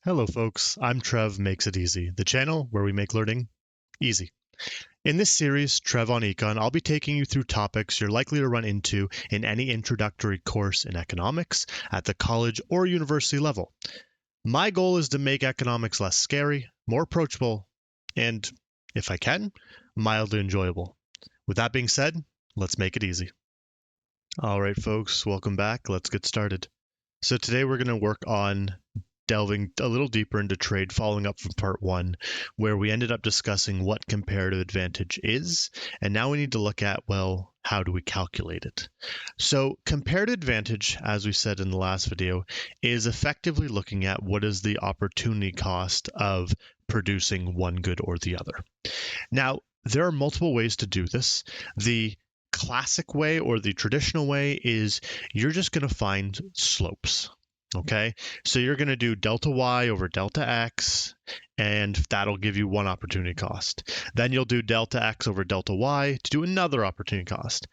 Hello folks, I'm Trev Makes It Easy, the channel where we make learning easy. In this series, Trev on Econ, I'll be taking you through topics you're likely to run into in any introductory course in economics at the college or university level. My goal is to make economics less scary, more approachable, and, if I can, mildly enjoyable. With that being said, let's make it easy. All right, folks, welcome back. Let's get started. So today we're going to work on delving a little deeper into trade, following up from part one, where we ended up discussing what comparative advantage is, and now we need to look at, well, how do we calculate it? So comparative advantage, as we said in the last video, is effectively looking at what is the opportunity cost of producing one good or the other. Now, there are multiple ways to do this. The classic way or the traditional way is you're just going to find slopes. Okay, so you're going to do delta y over delta x, and that'll give you one opportunity cost. Then you'll do delta x over delta y to do another opportunity cost.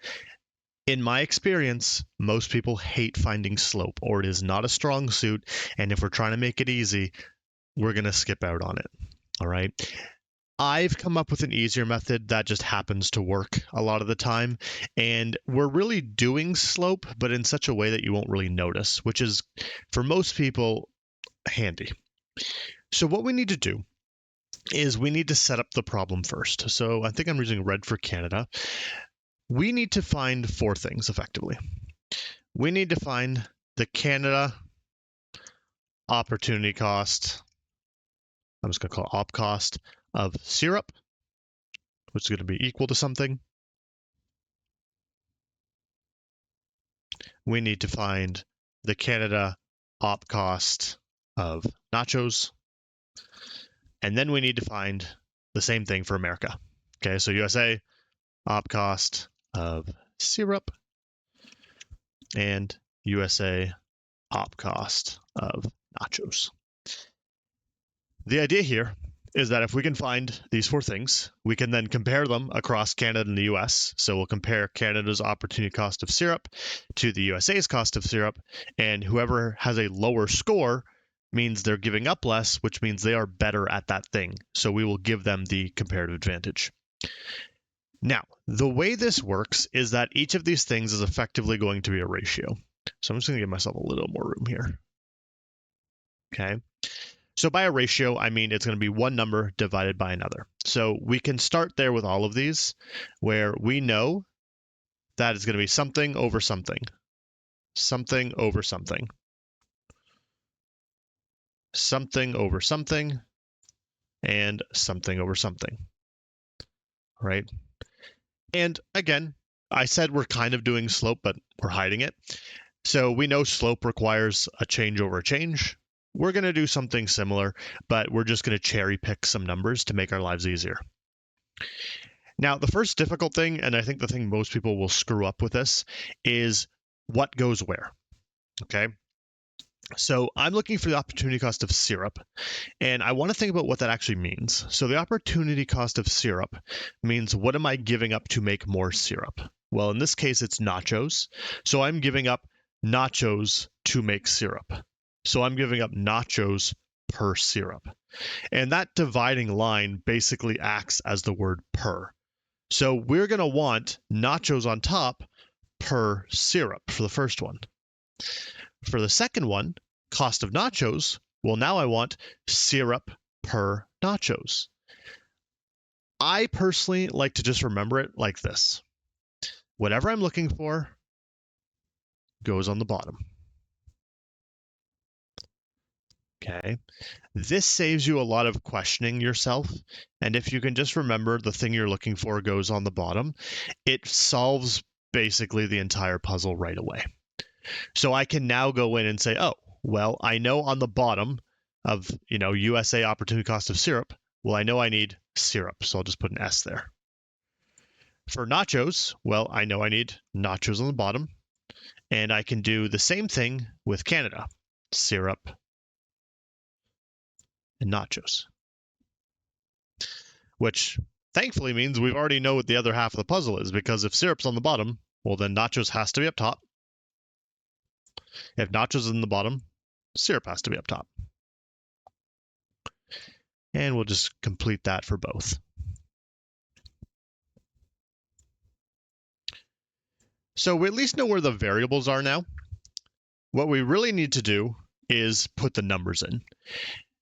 In my experience, most people hate finding slope, or it is not a strong suit, and if we're trying to make it easy, we're going to skip out on it. All right. I've come up with an easier method that just happens to work a lot of the time, and we're really doing slope, but in such a way that you won't really notice, which is, for most people, handy. So what we need to do is we need to set up the problem first. So I think I'm using red for Canada. We need to find four things, effectively. We need to find the Canada opportunity cost. I'm just going to call it op cost of syrup, which is going to be equal to something. We need to find the Canada op cost of nachos. And then we need to find the same thing for America. Okay, so USA op cost of syrup and USA op cost of nachos. The idea here is that if we can find these four things, we can then compare them across Canada and the US. So we'll compare Canada's opportunity cost of syrup to the USA's cost of syrup, and whoever has a lower score means they're giving up less, which means they are better at that thing. So we will give them the comparative advantage. Now, the way this works is that each of these things is effectively going to be a ratio. So I'm just going to give myself a little more room here. Okay. So by a ratio, I mean it's going to be one number divided by another. So we can start there with all of these, where we know that it's going to be something over something, something over something, something over something, and something over something, right? And again, I said we're kind of doing slope, but we're hiding it. So we know slope requires a change over a change. We're going to do something similar, but we're just going to cherry pick some numbers to make our lives easier. Now, the first difficult thing, and I think the thing most people will screw up with this, is what goes where. Okay. So I'm looking for the opportunity cost of syrup, and I want to think about what that actually means. So the opportunity cost of syrup means what am I giving up to make more syrup? Well, in this case, it's nachos. So I'm giving up nachos to make syrup. So I'm giving up nachos per syrup. And that dividing line basically acts as the word per. So we're going to want nachos on top per syrup for the first one. For the second one, cost of nachos, well, now I want syrup per nachos. I personally like to just remember it like this. Whatever I'm looking for goes on the bottom. Okay, this saves you a lot of questioning yourself. And if you can just remember the thing you're looking for goes on the bottom, it solves basically the entire puzzle right away. So I can now go in and say, oh, well, I know on the bottom of, USA opportunity cost of syrup, well, I know I need syrup. So I'll just put an S there. For nachos, well, I know I need nachos on the bottom. And I can do the same thing with Canada, syrup and nachos, which thankfully means we already know what the other half of the puzzle is, because if syrup's on the bottom, well, then nachos has to be up top. If nachos is in the bottom, syrup has to be up top. And we'll just complete that for both. So we at least know where the variables are now. What we really need to do is put the numbers in.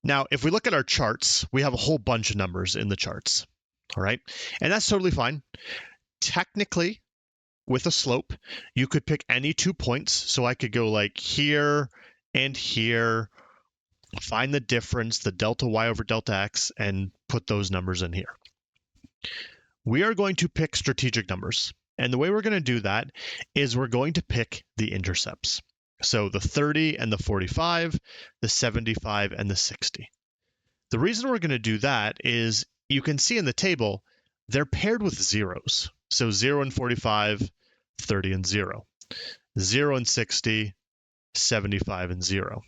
Now, if we look at our charts, we have a whole bunch of numbers in the charts, all right? And that's totally fine. Technically, with a slope, you could pick any 2 points. So I could go like here and here, find the difference, the delta y over delta x, and put those numbers in here. We are going to pick strategic numbers. And the way we're going to do that is we're going to pick the intercepts. So the 30 and the 45, the 75 and the 60. The reason we're going to do that is you can see in the table, they're paired with zeros. So 0 and 45, 30 and 0. 0 and 60, 75 and 0.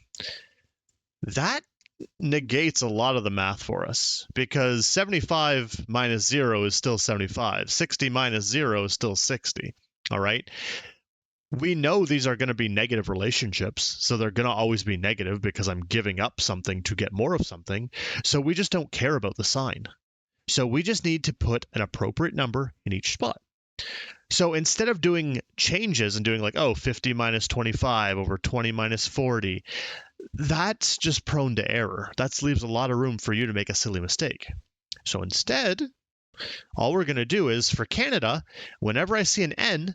That negates a lot of the math for us because 75 minus 0 is still 75. 60 minus 0 is still 60. All right. We know these are going to be negative relationships, so they're going to always be negative because I'm giving up something to get more of something. So we just don't care about the sign. So we just need to put an appropriate number in each spot. So instead of doing changes and doing like, 50 minus 25 over 20 minus 40, that's just prone to error. That leaves a lot of room for you to make a silly mistake. So instead, all we're going to do is for Canada, whenever I see an N,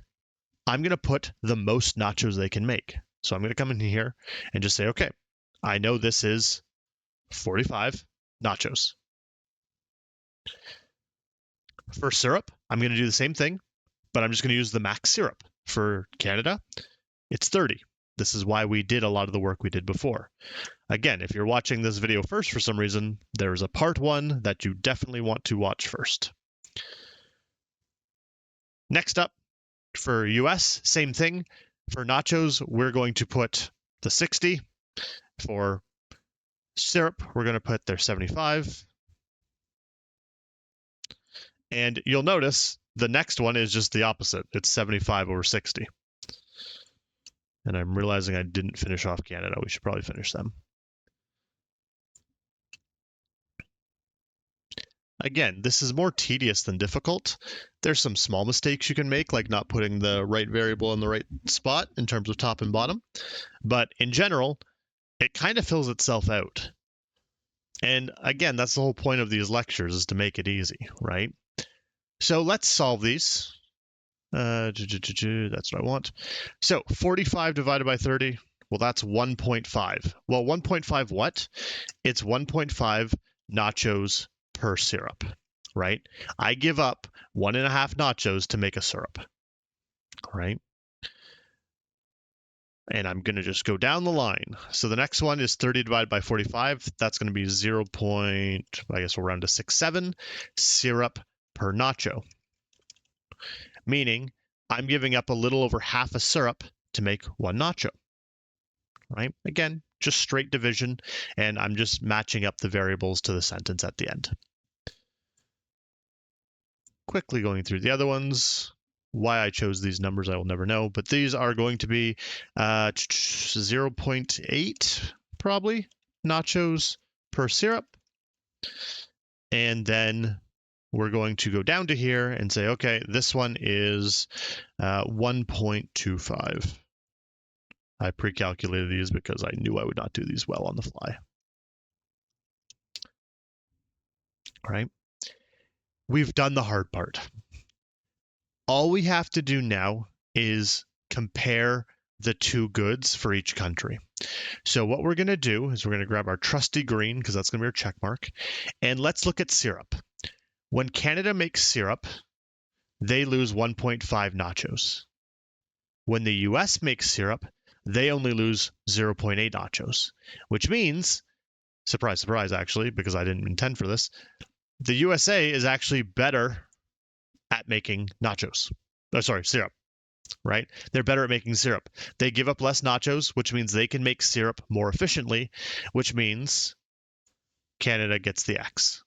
I'm going to put the most nachos they can make. So I'm going to come in here and just say, okay, I know this is 45 nachos. For syrup, I'm going to do the same thing, but I'm just going to use the max syrup. For Canada, it's 30. This is why we did a lot of the work we did before. Again, if you're watching this video first for some reason, there's a part 1 that you definitely want to watch first. Next up, for US, same thing. For nachos, we're going to put the 60. For syrup, we're going to put their 75. And you'll notice the next one is just the opposite. It's 75 over 60. And I'm realizing I didn't finish off Canada. We should probably finish them. Again, this is more tedious than difficult. There's some small mistakes you can make, like not putting the right variable in the right spot in terms of top and bottom. But in general, it kind of fills itself out. And again, that's the whole point of these lectures, is to make it easy, right? So let's solve these. That's what I want. So 45 divided by 30, well, that's 1.5. Well, 1.5 what? It's 1.5 nachos per syrup, right? I give up 1.5 nachos to make a syrup, right? And I'm going to just go down the line. So the next one is 30 divided by 45. That's going to be 0. I guess we'll round to 6.7 syrup per nacho. Meaning I'm giving up a little over half a syrup to make one nacho, right? Again, just straight division, and I'm just matching up the variables to the sentence at the end. Quickly going through the other ones. Why I chose these numbers, I will never know, but these are going to be 0.8 probably nachos per syrup. And then we're going to go down to here and say, okay, this one is 1.25. I pre-calculated these because I knew I would not do these well on the fly. All right. We've done the hard part. All we have to do now is compare the two goods for each country. So what we're going to do is we're going to grab our trusty green, because that's going to be our check mark, and let's look at syrup. When Canada makes syrup, they lose 1.5 nachos. When the US makes syrup, they only lose 0.8 nachos, which means, surprise, surprise, actually, because I didn't intend for this, the USA is actually better at making nachos. Oh, sorry, syrup, right? They're better at making syrup. They give up less nachos, which means they can make syrup more efficiently, which means Canada gets the X.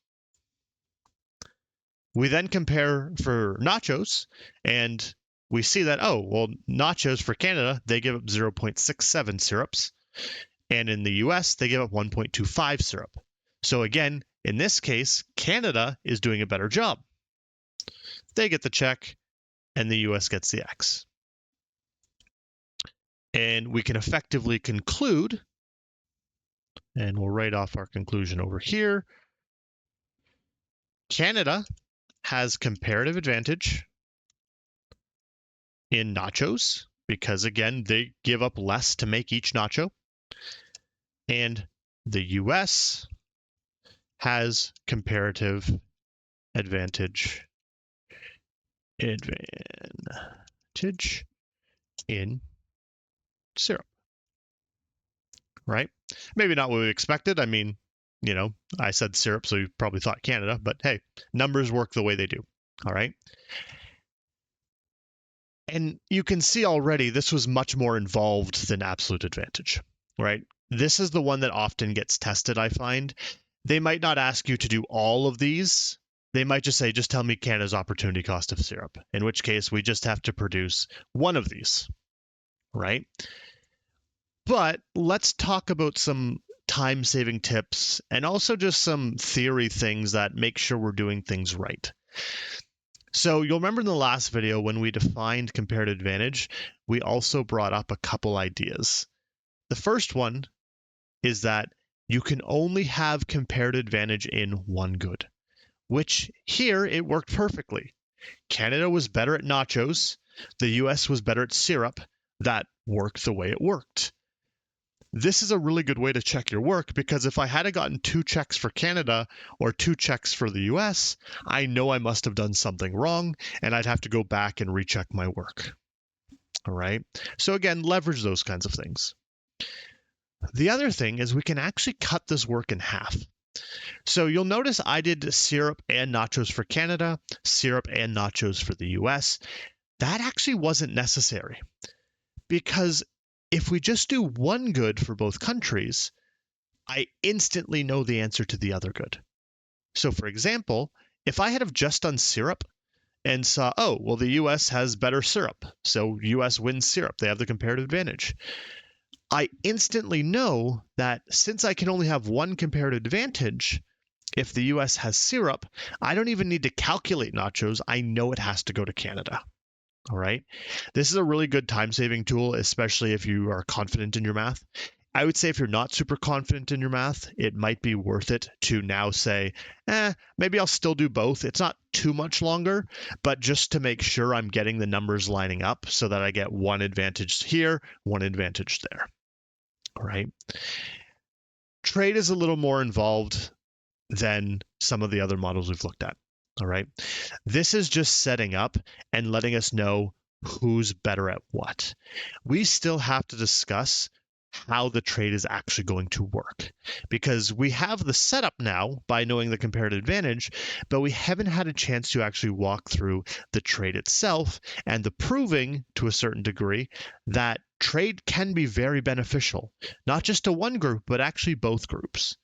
We then compare for nachos, and we see that, oh, well, nachos for Canada, they give up 0.67 syrups, and in the US, they give up 1.25 syrup. So again, In this case, Canada is doing a better job. They get the check, and the US gets the X. And we can effectively conclude, and we'll write off our conclusion over here. Canada has comparative advantage in nachos because, again, they give up less to make each nacho. And the US has comparative advantage in syrup, right? Maybe not what we expected. I mean, I said syrup, so you probably thought Canada, but hey, numbers work the way they do, all right? And you can see already this was much more involved than absolute advantage, right? This is the one that often gets tested, I find. They might not ask you to do all of these. They might just say, just tell me Canada's opportunity cost of syrup, in which case we just have to produce one of these, right? But let's talk about some time-saving tips and also just some theory things that make sure we're doing things right. So you'll remember in the last video when we defined comparative advantage, we also brought up a couple ideas. The first one is that you can only have comparative advantage in one good, which here it worked perfectly. Canada was better at nachos. The US was better at syrup. That worked the way it worked. This is a really good way to check your work because if I had gotten 2 checks for Canada or 2 checks for the US, I know I must have done something wrong and I'd have to go back and recheck my work. All right. So again, leverage those kinds of things. The other thing is we can actually cut this work in half. So you'll notice I did syrup and nachos for Canada, syrup and nachos for the US. That actually wasn't necessary because if we just do one good for both countries, I instantly know the answer to the other good. So for example, if I had have just done syrup and saw, oh, well, the US has better syrup, so US wins syrup, they have the comparative advantage. I instantly know that since I can only have one comparative advantage, if the US has syrup, I don't even need to calculate nachos. I know it has to go to Canada. All right. This is a really good time-saving tool, especially if you are confident in your math. I would say if you're not super confident in your math, it might be worth it to now say, maybe I'll still do both. It's not too much longer, but just to make sure I'm getting the numbers lining up so that I get one advantage here, one advantage there. All right. Trade is a little more involved than some of the other models we've looked at. All right. This is just setting up and letting us know who's better at what. We still have to discuss how the trade is actually going to work because we have the setup now by knowing the comparative advantage, but we haven't had a chance to actually walk through the trade itself and the proving to a certain degree that trade can be very beneficial, not just to one group, but actually both groups.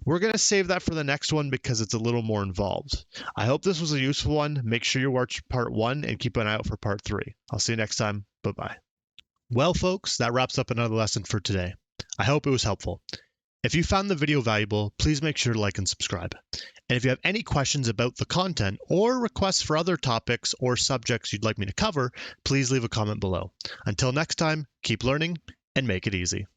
We're going to save that for the next one because it's a little more involved. I hope this was a useful one. Make sure you watch part 1 and keep an eye out for part 3. I'll see you next time. Bye-bye. Well, folks, that wraps up another lesson for today. I hope it was helpful. If you found the video valuable, please make sure to like and subscribe. And if you have any questions about the content or requests for other topics or subjects you'd like me to cover, please leave a comment below. Until next time, keep learning and make it easy.